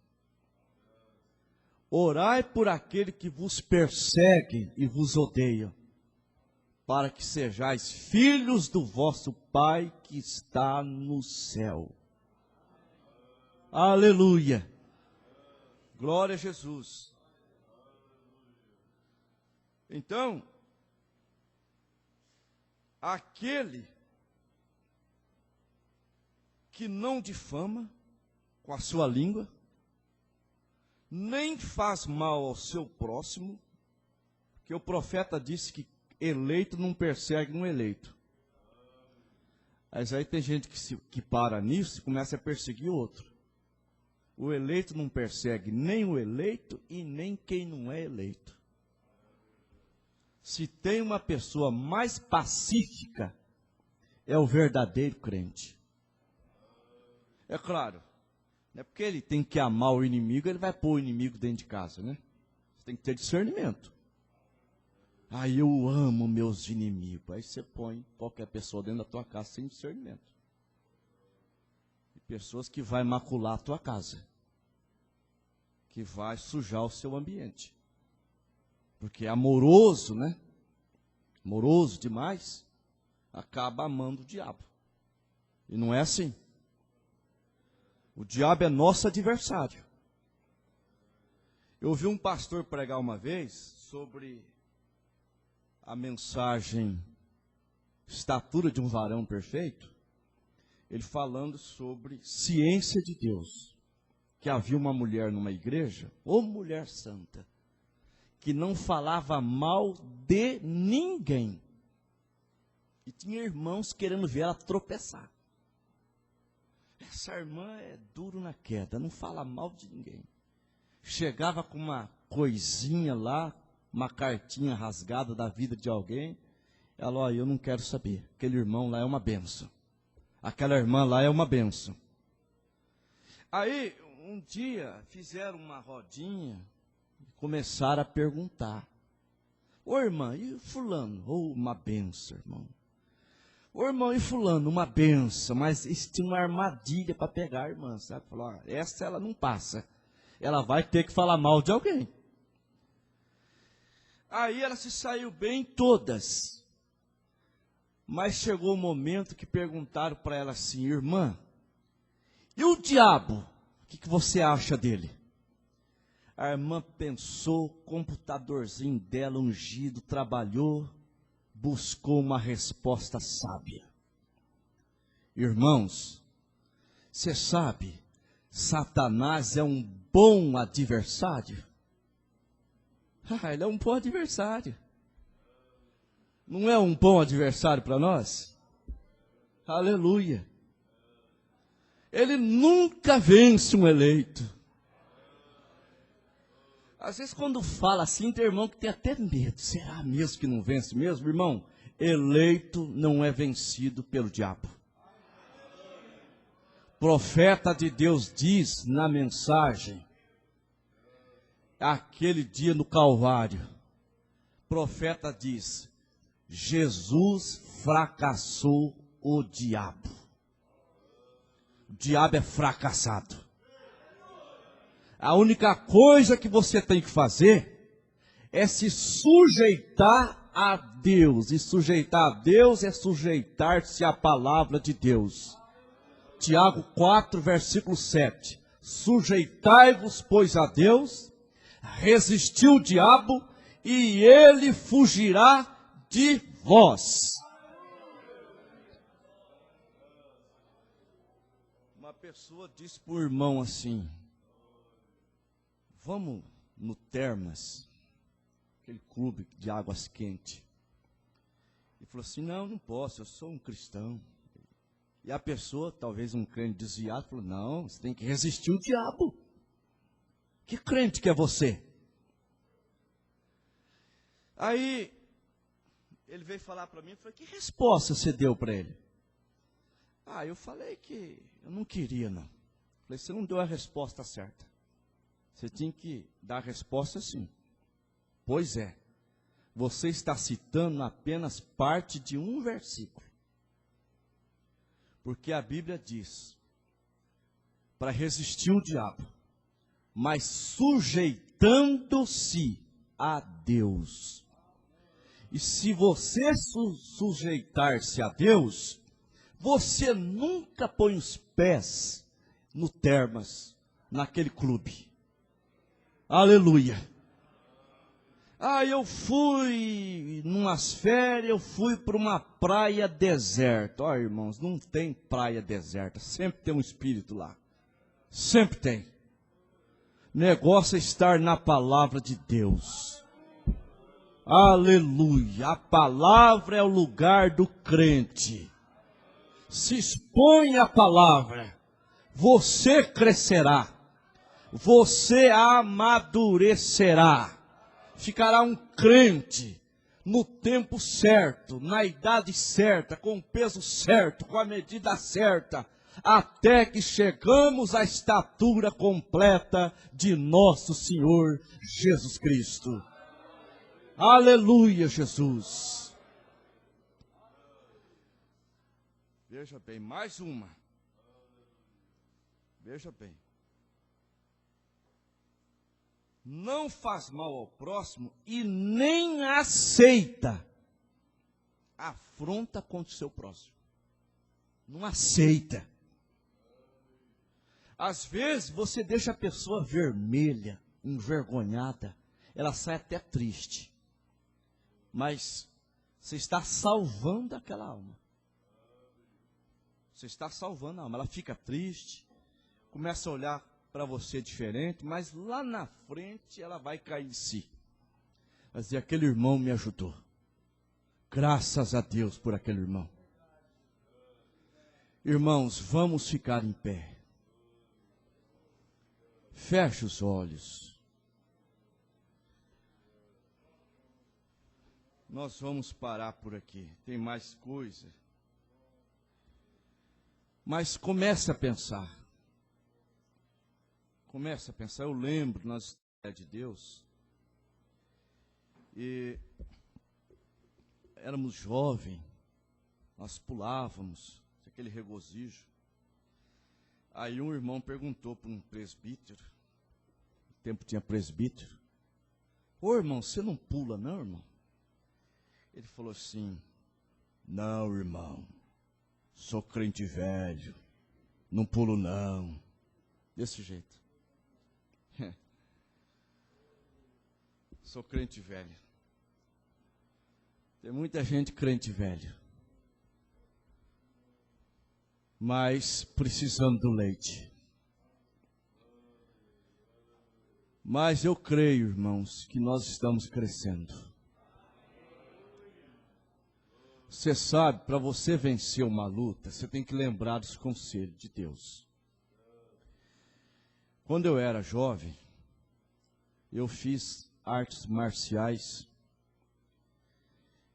Orai por aquele que vos persegue e vos odeia, para que sejais filhos do vosso Pai que está no céu. Aleluia! Glória a Jesus. Então, aquele que não difama com a sua língua, nem faz mal ao seu próximo, que o profeta disse que eleito não persegue um eleito. Mas aí tem gente que para nisso e começa a perseguir o outro. O eleito não persegue nem o eleito e nem quem não é eleito. Se tem uma pessoa mais pacífica, é o verdadeiro crente. É claro, não é porque ele tem que amar o inimigo, ele vai pôr o inimigo dentro de casa, né? Você tem que ter discernimento. Ah, eu amo meus inimigos. Aí você põe qualquer pessoa dentro da tua casa sem discernimento. E pessoas que vai macular a tua casa, que vai sujar o seu ambiente. Porque é amoroso, né? Amoroso demais, acaba amando o diabo. E não é assim. O diabo é nosso adversário. Eu ouvi um pastor pregar uma vez sobre a mensagem Estatura de um Varão Perfeito, ele falando sobre ciência de Deus. Que havia uma mulher numa igreja, ou mulher santa, que não falava mal de ninguém. E tinha irmãos querendo ver ela tropeçar. Essa irmã é duro na queda, não fala mal de ninguém. Chegava com uma coisinha lá, uma cartinha rasgada da vida de alguém. Ela, olha, eu não quero saber. Aquele irmão lá é uma benção. Aquela irmã lá é uma benção. Aí, um dia, fizeram uma rodinha e começaram a perguntar. Ô irmã, e fulano? Ô, uma benção, irmão. Ô irmão, e fulano? Uma benção, mas isso tinha uma armadilha para pegar a irmã, sabe? Falou, essa ela não passa. Ela vai ter que falar mal de alguém. Aí ela se saiu bem todas. Mas chegou o momento que perguntaram para ela assim, irmã, e o diabo? O que você acha dele? A irmã pensou, computadorzinho dela ungido, trabalhou, buscou uma resposta sábia. Irmãos, você sabe, Satanás é um bom adversário. Ele é um bom adversário. Não é um bom adversário para nós? Aleluia. Ele nunca vence um eleito. Às vezes quando fala assim, tem irmão que tem até medo. Será mesmo que não vence mesmo? Irmão, eleito não é vencido pelo diabo. Profeta de Deus diz na mensagem, aquele dia no Calvário, profeta diz, Jesus fracassou o diabo. O diabo é fracassado. A única coisa que você tem que fazer é se sujeitar a Deus. E sujeitar a Deus é sujeitar-se à palavra de Deus. Tiago 4, versículo 7. Sujeitai-vos, pois, a Deus, resisti o diabo, e ele fugirá de vós. Uma pessoa disse para o irmão assim: vamos no Termas, aquele clube de águas quentes. Ele falou assim: não posso, eu sou um cristão. E a pessoa, talvez um crente desviado, falou: não, você tem que resistir o diabo. Que crente que é você? Aí, ele veio falar para mim, eu falei: que resposta você deu para ele? Eu falei que eu não queria, não. Falei: você não deu a resposta certa. Você tinha que dar a resposta assim. Pois é, você está citando apenas parte de um versículo. Porque a Bíblia diz para resistir o diabo, mas sujeitando-se a Deus. E se você sujeitar-se a Deus, você nunca põe os pés no Termas, naquele clube. Aleluia. Eu fui numas férias, eu fui para uma praia deserta. Irmãos, não tem praia deserta, sempre tem um espírito lá. Sempre tem. Negócio é estar na palavra de Deus. Aleluia. A palavra é o lugar do crente. Se expõe à palavra, você crescerá, você amadurecerá. Ficará um crente no tempo certo, na idade certa, com o peso certo, com a medida certa, até que chegamos à estatura completa de nosso Senhor Jesus Cristo. Aleluia, Jesus. Veja bem, mais uma. Veja bem. Não faz mal ao próximo e nem aceita afronta contra o seu próximo. Não aceita. Às vezes você deixa a pessoa vermelha, envergonhada, ela sai até triste. Mas você está salvando aquela alma. Você está salvando a alma. Ela fica triste, começa a olhar para você diferente, mas lá na frente ela vai cair em si. Vai dizer: aquele irmão me ajudou. Graças a Deus por aquele irmão. Irmãos, vamos ficar em pé. Feche os olhos. Nós vamos parar por aqui. Tem mais coisa. Mas comece a pensar. Comece a pensar. Eu lembro na história de Deus. E éramos jovens. Nós pulávamos. Aquele regozijo. Aí um irmão perguntou para um presbítero. No tempo tinha presbítero. Ô irmão, você não pula não, irmão? Ele falou assim: não, irmão, sou crente velho, não pulo não. Desse jeito. Sou crente velho. Tem muita gente crente velho, mas precisando do leite. Mas eu creio, irmãos, que nós estamos crescendo. Você sabe, para você vencer uma luta, você tem que lembrar dos conselhos de Deus. Quando eu era jovem, eu fiz artes marciais.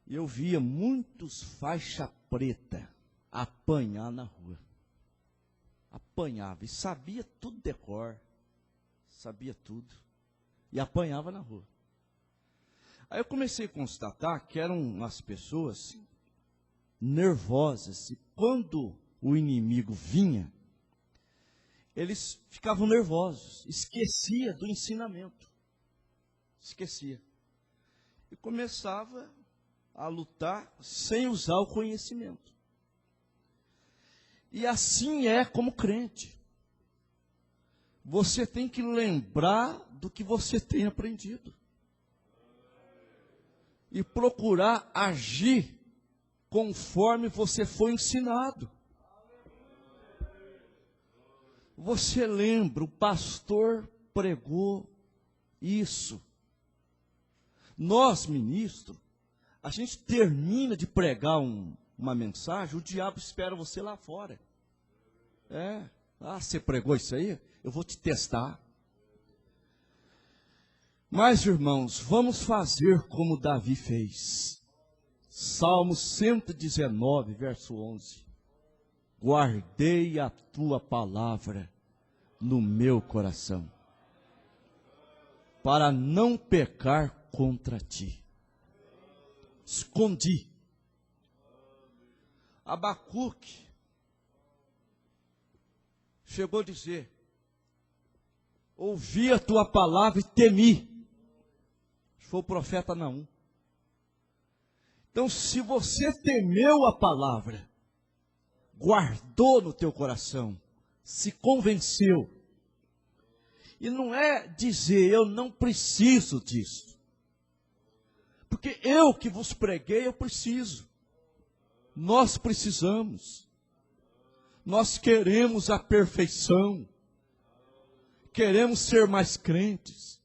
E eu via muitos faixa preta apanhar na rua. Apanhava e sabia tudo de cor. Sabia tudo. E apanhava na rua. Aí eu comecei a constatar que eram umas pessoas nervosas. E quando o inimigo vinha, eles ficavam nervosos, esquecia do ensinamento, esquecia. E começava a lutar sem usar o conhecimento. E assim é como crente. Você tem que lembrar do que você tem aprendido. E procurar agir conforme você foi ensinado. Você lembra, o pastor pregou isso. Nós, ministros, a gente termina de pregar uma mensagem, o diabo espera você lá fora. Você pregou isso aí? Eu vou te testar. Mas, irmãos, vamos fazer como Davi fez. Salmo 119, verso 11. Guardei a tua palavra no meu coração, para não pecar contra ti. Escondi. Abacuque chegou a dizer: ouvi a tua palavra e temi. Foi o profeta Naum. Então, se você temeu a palavra, guardou no teu coração, se convenceu, e não é dizer, eu não preciso disso, porque eu que vos preguei, eu preciso, nós precisamos, nós queremos a perfeição, queremos ser mais crentes,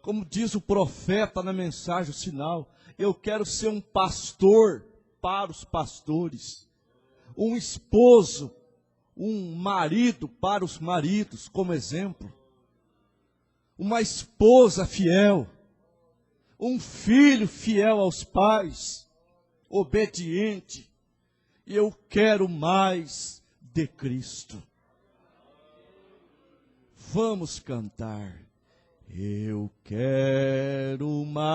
como diz o profeta na mensagem, o sinal, eu quero ser um pastor para os pastores, um esposo, um marido para os maridos, como exemplo, uma esposa fiel, um filho fiel aos pais, obediente, e eu quero mais de Cristo. Vamos cantar. Eu quero mais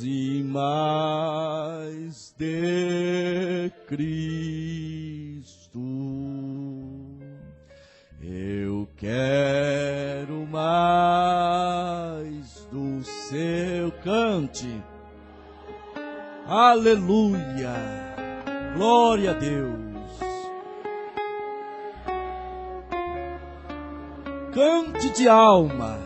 e mais de Cristo. Eu quero mais do seu cante. Aleluia! Glória a Deus! Cante de alma.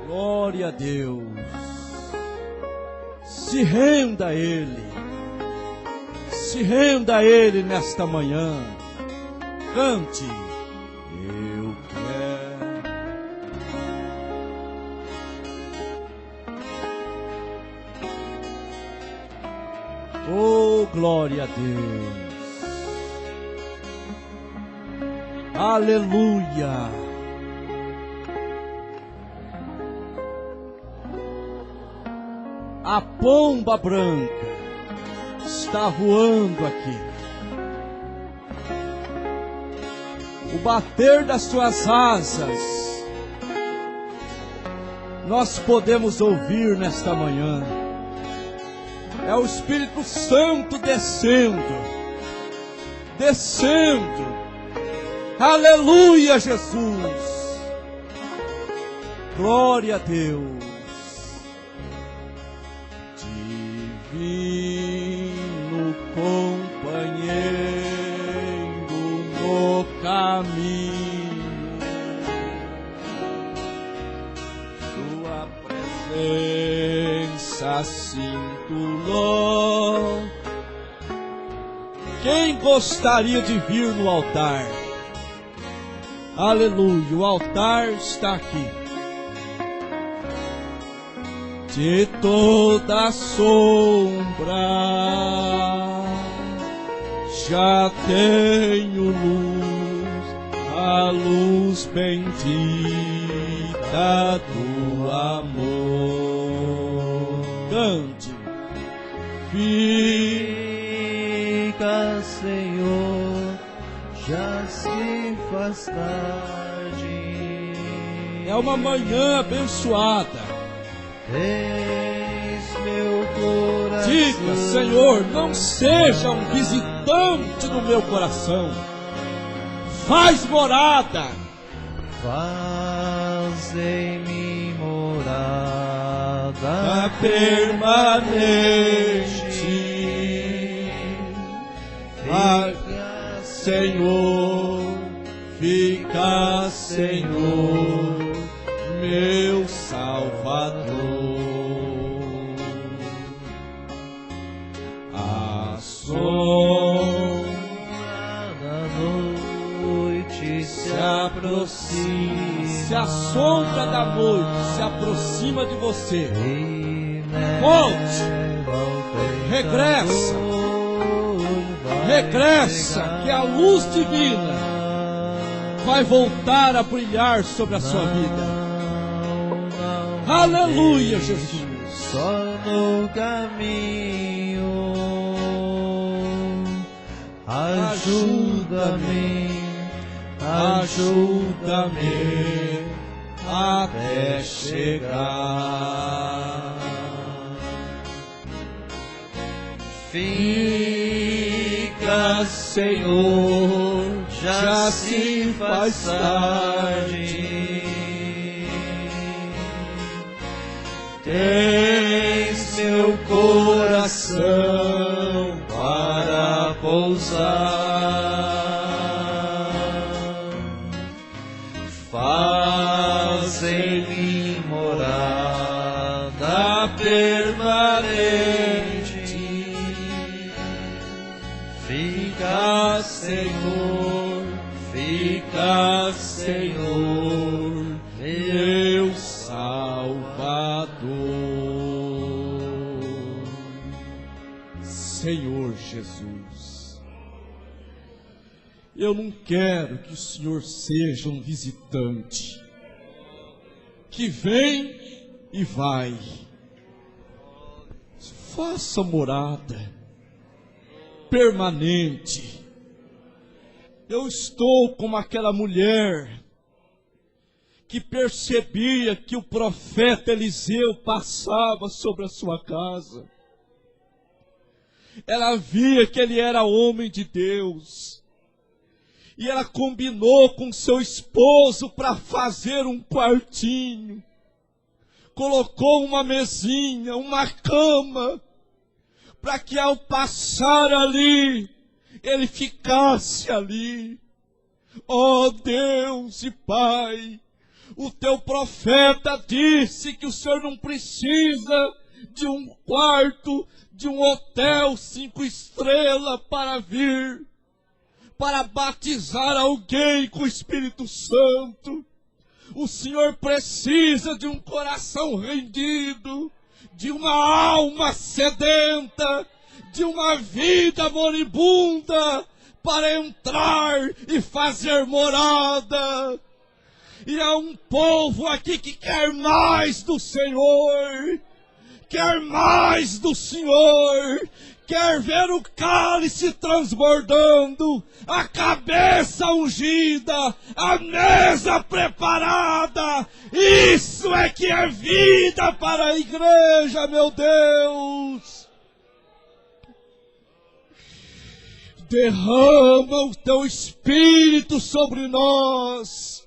Glória a Deus. Se renda a Ele. Se renda a Ele nesta manhã. Cante. Eu quero. Oh, glória a Deus. Aleluia. A pomba branca está voando aqui. O bater das suas asas nós podemos ouvir nesta manhã. É o Espírito Santo descendo. Descendo. Aleluia, Jesus. Glória a Deus. Divino companheiro no caminho, sua presença sinto. Quem gostaria de vir no altar? Aleluia, o altar está aqui. De toda sombra já tenho luz, a luz bendita do amor. Cante. Fica, Senhor, já se faz tarde. É uma manhã abençoada. diga: Senhor, não seja um visitante no meu coração. Faz morada. Faz em mim morada permanente. Fica, Senhor, fica, Senhor, meu Salvador. A sombra da noite se aproxima. Se a sombra da noite se aproxima de você, E volte, neva regressa, vai regressa, chegar. que a luz divina vai voltar a brilhar sobre a sua vida. Não Aleluia, deixe Jesus. só no caminho. Ajuda-me, Ajuda-me até chegar. Fica, Senhor, já se faz tarde. Tens meu coração para pousar. Faz em mim morada permanente. Fica, Senhor, fica, Senhor, meu Salvador. Senhor Jesus, eu não quero que o Senhor seja um visitante que vem e vai. Faça morada permanente. Eu estou como aquela mulher que percebia que o profeta Eliseu passava sobre a sua casa. Ela via que ele era homem de Deus. E ela combinou com seu esposo para fazer um quartinho. Colocou uma mesinha, uma cama, para que ao passar ali, ele ficasse ali. Ó Deus e Pai, o teu profeta disse que o Senhor não precisa de um quarto, de um hotel 5 estrelas para vir, para batizar alguém com o Espírito Santo. O Senhor precisa de um coração rendido, de uma alma sedenta, de uma vida moribunda, para entrar e fazer morada. E há um povo aqui que quer mais do Senhor, quer mais do Senhor, quer ver o cálice transbordando, a cabeça ungida, a mesa preparada. Isso é que é vida para a igreja, meu Deus. Derrama o teu Espírito sobre nós.